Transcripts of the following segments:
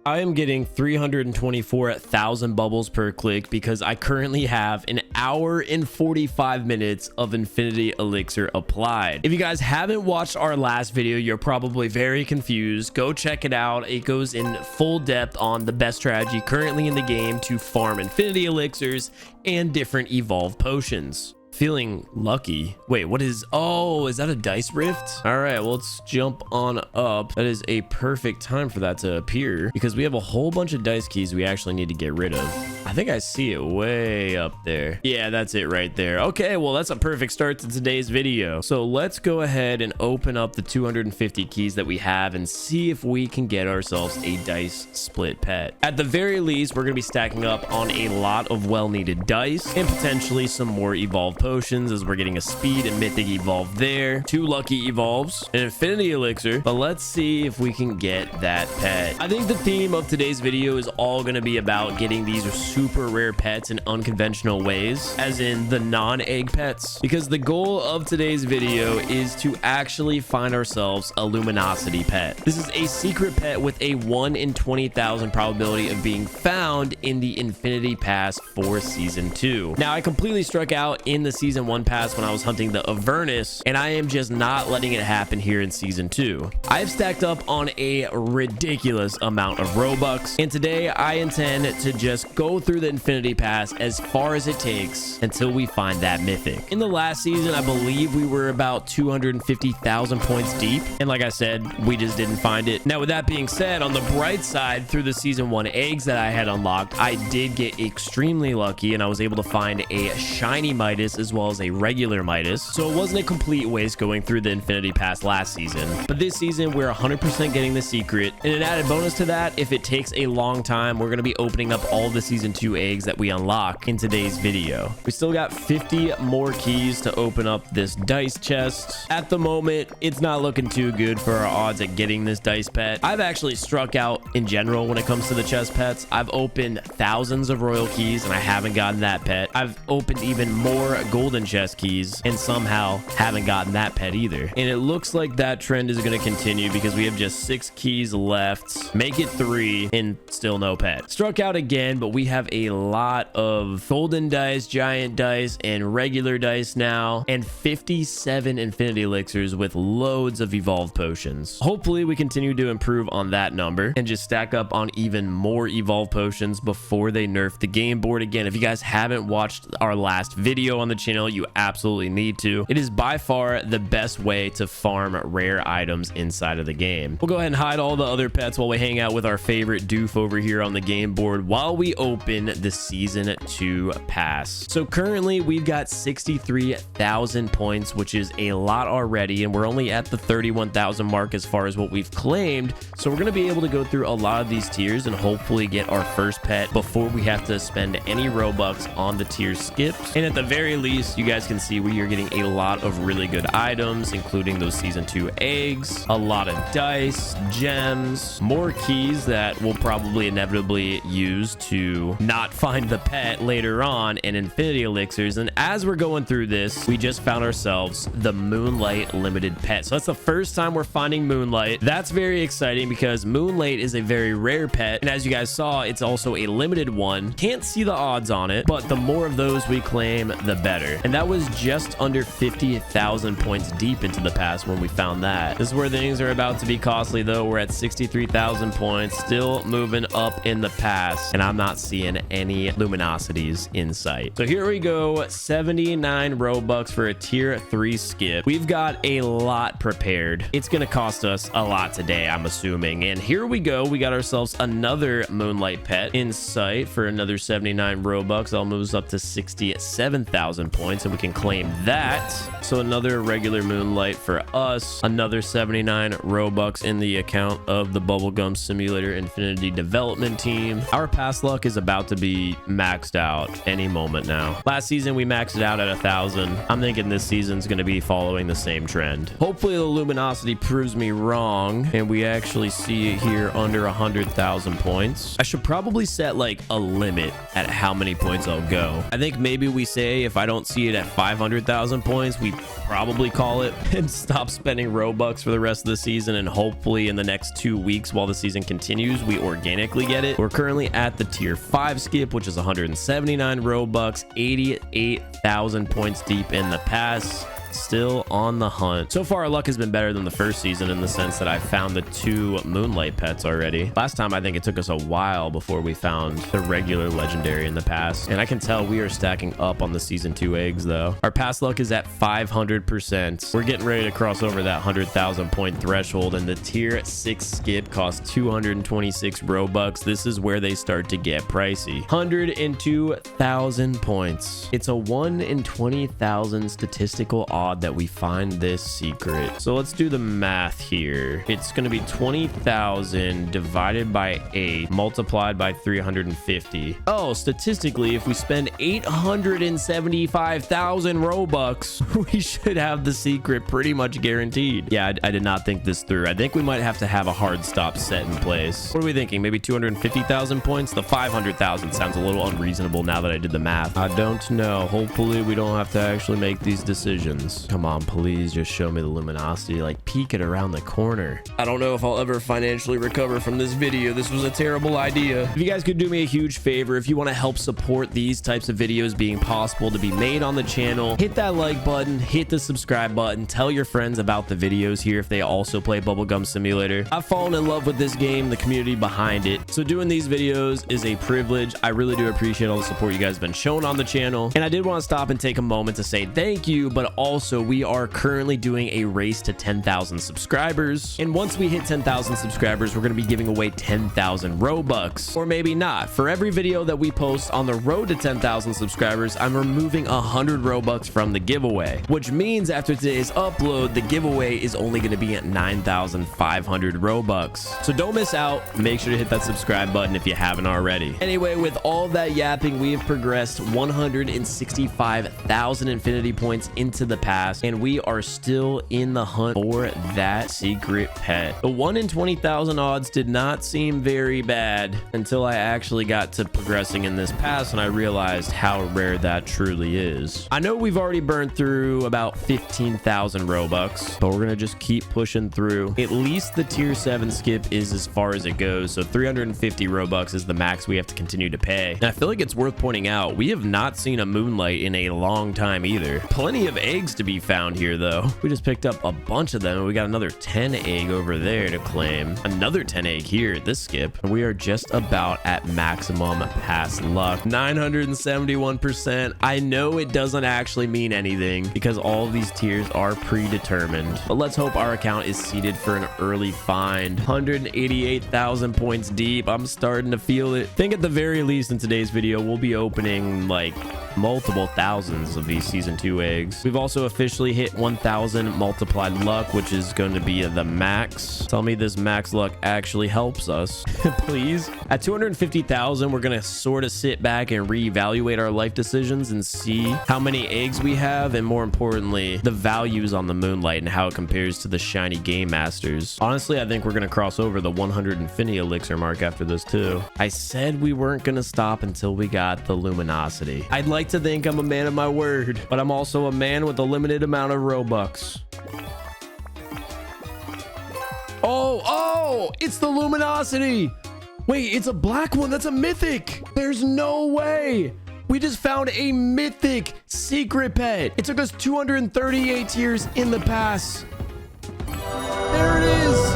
I am getting 324,000 bubbles per click because I currently have an hour and 45 minutes of Infinity Elixir applied. If you guys haven't watched our last video, you're probably very confused. Go check it out. It goes in full depth on the best strategy currently in the game to farm Infinity Elixirs and different evolved potions. Feeling lucky. Wait, what is... Oh, is that a dice rift? All right, well, let's jump on up. That is a perfect time for that to appear because we have a whole bunch of dice keys we actually need to get rid of. I think I see it way up there. Yeah, that's it right there. Okay, well, that's a perfect start to today's video. So let's go ahead and open up the 250 keys that we have and see if we can get ourselves a dice split pet. At the very least, we're going to be stacking up on a lot of well-needed dice and potentially some more evolved potions as we're getting a speed and mythic evolve there, 2 lucky evolves, an infinity elixir, but let's see if we can get that pet. I think the theme of today's video is all going to be about getting these super rare pets in unconventional ways, as in the non-egg pets, because the goal of today's video is to actually find ourselves a luminosity pet. This is a secret pet with a 1 in 20,000 probability of being found in the Infinity Pass for Season 2. Now, I completely struck out in the Season 1 pass when I was hunting the Avernus, and I am just not letting it happen here in Season 2. I've stacked up on a ridiculous amount of Robux, and today I intend to just go through the Infinity Pass as far as it takes until we find that mythic. In the last season, I believe we were about 250,000 points deep, and like I said, we just didn't find it. Now, with that being said, on the bright side, through the Season 1 eggs that I had unlocked, I did get extremely lucky, and I was able to find a shiny Midas as well as a regular Midas, so it wasn't a complete waste going through the Infinity Pass last season. But this season, we're 100% getting the secret, and an added bonus to that, if it takes a long time, we're going to be opening up all the Season 2 eggs that we unlock in today's video. We still got 50 more keys to open up this dice chest. At the moment, it's not looking too good for our odds at getting this dice pet. I've actually struck out in general when it comes to the chest pets. I've opened thousands of royal keys and I haven't gotten that pet. I've opened even more golden chest keys and somehow haven't gotten that pet either. And it looks like that trend is going to continue because we have just 6 keys left. Make it 3 and still no pet. Struck out again, but we have a lot of golden dice, giant dice, and regular dice now, and 57 infinity elixirs with loads of evolved potions. Hopefully we continue to improve on that number and just stack up on even more evolved potions before they nerf the game board again. If you guys haven't watched our last video on the channel, you absolutely need to. It is by far the best way to farm rare items inside of the game. We'll go ahead and hide all the other pets while we hang out with our favorite doof over here on the game board while we open the Season 2 pass. So currently we've got 63,000 points, which is a lot already, and we're only at the 31,000 mark as far as what we've claimed. So we're going to be able to go through a lot of these tiers and hopefully get our first pet before we have to spend any Robux on the tier skips. And at the very least, you guys can see we are getting a lot of really good items, including those Season 2 eggs, a lot of dice, gems, more keys that we'll probably inevitably use to not find the pet later on, and infinity elixirs. And as we're going through this, we just found ourselves the Moonlight limited pet. So that's the first time we're finding Moonlight. That's very exciting because Moonlight is a very rare pet, and as you guys saw, it's also a limited one. Can't see the odds on it, but the more of those we claim, the better. And that was just under 50,000 points deep into the pass when we found that. This is where things are about to be costly though. We're at 63,000 points, still moving up in the pass, and I'm not seeing any luminosities in sight. So here we go, 79 Robux for a tier 3 skip. We've got a lot prepared. It's gonna cost us a lot today, I'm assuming. And here we go, we got ourselves another Moonlight pet in sight for another 79 Robux. That moves up to 67,000 points, and we can claim that. So another regular Moonlight for us, another 79 Robux in the account of the Bubblegum Simulator Infinity development team. Our past luck is about about to be maxed out any moment now. Last season, we maxed it out at 1,000. I'm thinking this season's going to be following the same trend. Hopefully, the luminosity proves me wrong, and we actually see it here under 100,000 points. I should probably set like a limit at how many points I'll go. I think maybe we say if I don't see it at 500,000 points, we probably call it and stop spending Robux for the rest of the season, and hopefully in the next 2 weeks while the season continues, we organically get it. We're currently at the tier 5 skip, which is 179 Robux, 88,000 points deep in the pass. Still on the hunt. So far, our luck has been better than the first season in the sense that I found the 2 moonlight pets already. Last time, I think it took us a while before we found the regular legendary in the past. And I can tell we are stacking up on the season 2 eggs though. Our past luck is at 500%. We're getting ready to cross over that 100,000 point threshold, and the tier 6 skip costs 226 Robux. This is where they start to get pricey. 102,000 points. It's a 1 in 20,000 statistical odd that we find this secret. So let's do the math here. It's going to be 20,000 divided by 8 multiplied by 350. Oh, statistically, if we spend 875,000 Robux, we should have the secret pretty much guaranteed. Yeah, I did not think this through. I think we might have to have a hard stop set in place. What are we thinking? Maybe 250,000 points? The 500,000 sounds a little unreasonable now that I did the math. I don't know. Hopefully we don't have to actually make these decisions. Come on, please just show me the luminosity. Like, peek it around the corner. I don't know if I'll ever financially recover from this video. This was a terrible idea. If you guys could do me a huge favor, if you want to help support these types of videos being possible to be made on the channel, hit that like button, hit the subscribe button, tell your friends about the videos here if they also play Bubblegum Simulator. I've fallen in love with this game, the community behind it, so doing these videos is a privilege. I really do appreciate all the support you guys have been showing on the channel, and I did want to stop and take a moment to say thank you, but also we are currently doing a race to 10,000 subscribers, and once we hit 10,000 subscribers, we're going to be giving away 10,000 Robux, or maybe not. For every video that we post on the road to 10,000 subscribers, I'm removing 100 Robux from the giveaway, which means after today's upload, the giveaway is only going to be at 9,500 Robux. So don't miss out. Make sure to hit that subscribe button if you haven't already. Anyway, with all that yapping, we have progressed 165,000 infinity points into the past, and we are still in the hunt for that secret pet. The 1 in 20,000 odds did not seem very bad until I actually got to progressing in this pass, and I realized how rare that truly is. I know we've already burned through about 15,000 Robux, but we're gonna just keep pushing through. At least the tier 7 skip is as far as it goes, so 350 Robux is the max we have to continue to pay. And I feel like it's worth pointing out, we have not seen a moonlight in a long time either. Plenty of eggs to be found here though. We just picked up a bunch of them, and we got another 10 egg over there to claim. Another 10 egg here at this skip. And we are just about at maximum pass luck. 971%. I know it doesn't actually mean anything because all of these tiers are predetermined, but let's hope our account is seated for an early find. 188,000 points deep. I'm starting to feel it. I think at the very least in today's video, we'll be opening like multiple thousands of these season 2 eggs. We've also officially hit 1,000 multiplied luck, which is going to be the max. Tell me this max luck actually helps us, please. At 250,000, we're going to sort of sit back and reevaluate our life decisions and see how many eggs we have, and more importantly, the values on the moonlight and how it compares to the shiny game masters. Honestly, I think we're going to cross over the 100 infinity elixir mark after this too. I said we weren't going to stop until we got the luminosity. I'd like to think I'm a man of my word, but I'm also a man with a limited amount of Robux. Oh, it's the luminosity. Wait, it's a black one. That's a mythic. There's no way. We just found a mythic secret pet. It took us 238 years in the pass. There it is.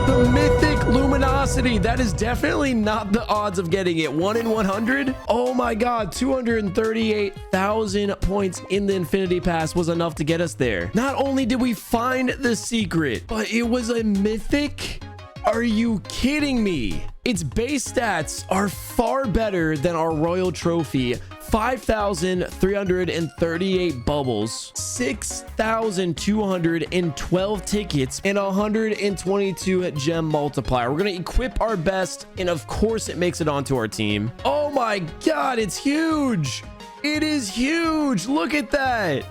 The mythic luminosity. That is definitely not the odds of getting it. 1 in 100. Oh my God. 238,000 points in the infinity pass was enough to get us there. Not only did we find the secret, but it was a mythic. Are you kidding me? Its base stats are far better than our royal trophy. 5,338 bubbles, 6,212 tickets, and 122 gem multiplier. We're gonna equip our best, and of course it makes it onto our team. Oh my god, it's huge. It is huge. Look at that.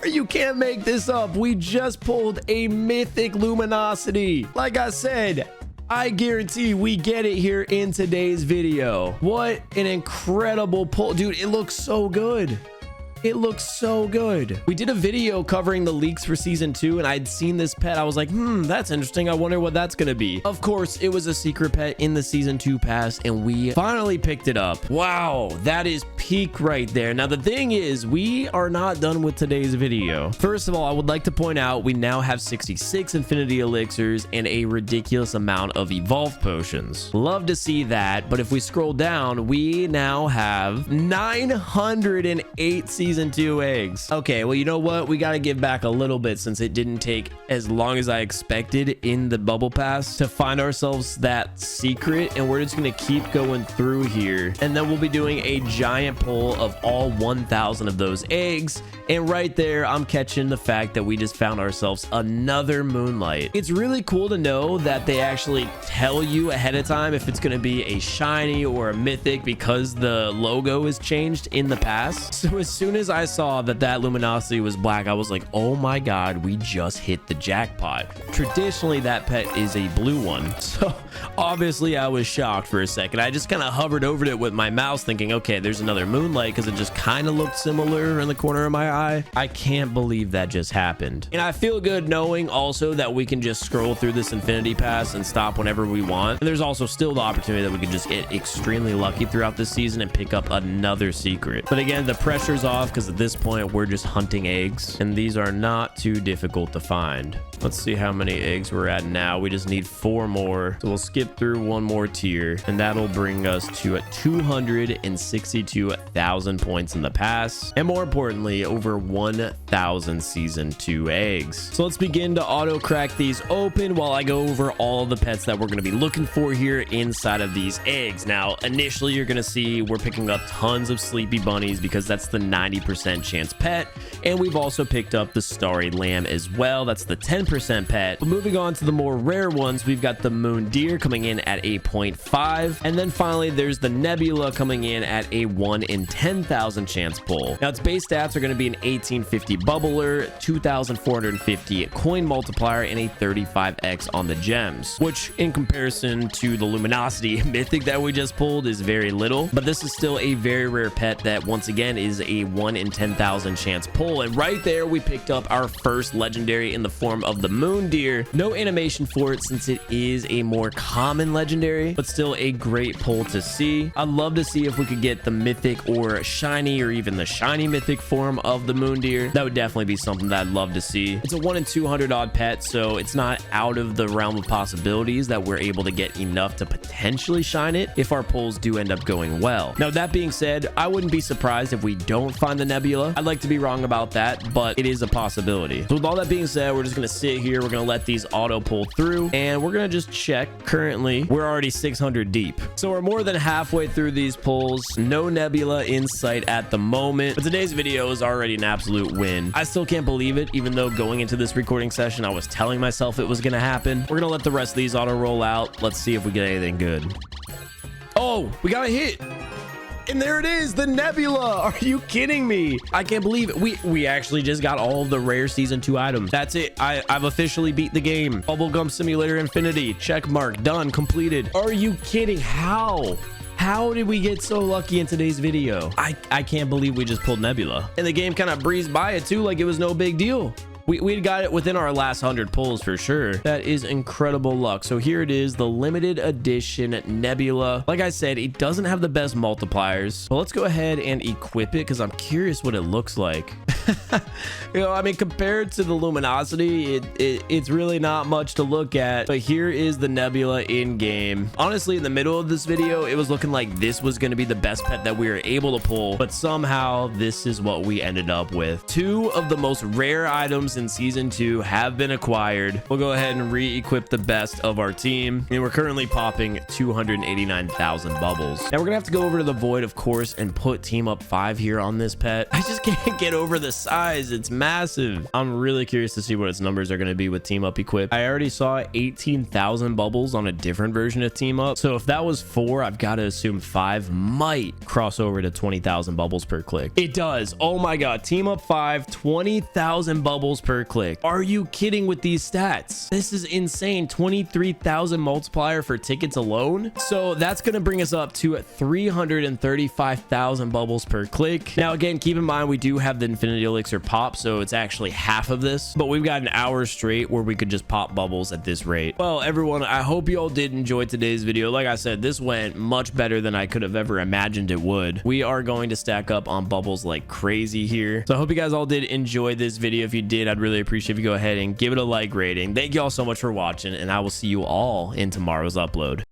You can't make this up. We just pulled a Mythic Luminosity. Like I said, I guarantee we get it here in today's video. What an incredible pull. Dude, it looks so good. It looks so good. We did a video covering the leaks for season 2, and I'd seen this pet. I was like, that's interesting. I wonder what that's gonna be. Of course, it was a secret pet in the season 2 pass, and we finally picked it up. Wow, that is peak right there. Now, the thing is, we are not done with today's video. First of all, I would like to point out we now have 66 infinity elixirs and a ridiculous amount of evolve potions. Love to see that, but if we scroll down, we now have 908 season 2 eggs. Okay, well, you know what? We got to give back a little bit since it didn't take as long as I expected in the bubble pass to find ourselves that secret, and we're just going to keep going through here, and then we'll be doing a giant pull of all 1,000 of those eggs. And right there, I'm catching the fact that we just found ourselves another moonlight. It's really cool to know that they actually tell you ahead of time if it's going to be a shiny or a mythic, because the logo is changed in the past. So as soon as I saw that that luminosity was black, I was like, oh my god, we just hit the jackpot. Traditionally, that pet is a blue one. So obviously I was shocked for a second. I just kind of hovered over it with my mouse thinking, okay, there's another moonlight, because it just kind of looked similar in the corner of my eye. I can't believe that just happened. And I feel good knowing also that we can just scroll through this infinity pass and stop whenever we want. And there's also still the opportunity that we could just get extremely lucky throughout this season and pick up another secret. But again, the pressure's off because at this point we're just hunting eggs, and these are not too difficult to find. Let's see how many eggs we're at now. We just need 4 more. So we'll skip through one more tier, and that'll bring us to 262,000 points in the pass, and more importantly, over 1,000 season 2 eggs. So let's begin to auto crack these open while I go over all the pets that we're going to be looking for here inside of these eggs. Now, initially, you're going to see we're picking up tons of sleepy bunnies because that's the 90% chance pet, and we've also picked up the starry lamb as well. That's the 10% pet. But moving on to the more rare ones, we've got the moon deer coming in at a 0.5, and then finally there's the nebula coming in at a 1 in 10,000 chance pull. Now, its base stats are going to be an 1850 bubbler, 2,450 coin multiplier, and a 35x on the gems, which in comparison to the luminosity mythic that we just pulled is very little. But this is still a very rare pet that once again is a 1 in 10,000 chance pull. And right there we picked up our first legendary in the form of the moon deer. No animation for it since it is a more common legendary, but still a great pull to see. I'd love to see if we could get the mythic or shiny or even the shiny mythic form of the moon deer. That would definitely be something that I'd love to see. It's a 1 in 200 odd pet, so it's not out of the realm of possibilities that we're able to get enough to potentially shine it if our pulls do end up going well. Now, that being said, I wouldn't be surprised if we don't find the nebula. I'd like to be wrong about that, but it is a possibility. So with all that being said, we're just going to sit here. We're going to let these auto pull through, and we're going to just check. Currently, we're already 600 deep. So we're more than halfway through these pulls. No nebula in sight at the moment, but today's video is already an absolute win. I still can't believe it, even though going into this recording session, I was telling myself it was going to happen. We're going to let the rest of these auto roll out. Let's see if we get anything good. Oh, we got a hit. And there it is, the nebula. Are you kidding me? I can't believe it. We actually just got all of the rare season 2 items. That's it. I've officially beat the game. Bubblegum Simulator Infinity. Check mark. Done. Completed. Are you kidding? How did we get so lucky in today's video? I can't believe we just pulled nebula. And the game kind of breezed by it too, like it was no big deal. We got it within our last 100 pulls for sure. That is incredible luck. So here it is, the limited edition nebula. Like I said, it doesn't have the best multipliers, but let's go ahead and equip it because I'm curious what it looks like. You know, I mean, compared to the luminosity, it's really not much to look at. But here is the nebula in game. Honestly, in the middle of this video, it was looking like this was going to be the best pet that we were able to pull, but somehow this is what we ended up with. 2 of the most rare items in season 2 have been acquired. We'll go ahead and re-equip the best of our team, and we're currently popping 289,000 bubbles. Now we're gonna have to go over to the void, of course, and put team up 5 here on this pet. I just can't get over the size. It's massive. I'm really curious to see what its numbers are going to be with team up equipped. I already saw 18,000 bubbles on a different version of team up, so if that was 4, I've got to assume 5 might cross over to 20,000 bubbles per click. It does. Oh my god, team up 5, 20,000 bubbles per click. Are you kidding with these stats? This is insane. 23,000 multiplier for tickets alone. So that's going to bring us up to 335,000 bubbles per click. Now again, keep in mind we do have the infinity elixir pop, so it's actually half of this, but we've got an hour straight where we could just pop bubbles at this rate. Well, everyone, I hope you all did enjoy today's video. Like I said, this went much better than I could have ever imagined it would. We are going to stack up on bubbles like crazy here. So I hope you guys all did enjoy this video. If you did, I'd really appreciate if you go ahead and give it a like rating. Thank you all so much for watching, and I will see you all in tomorrow's upload.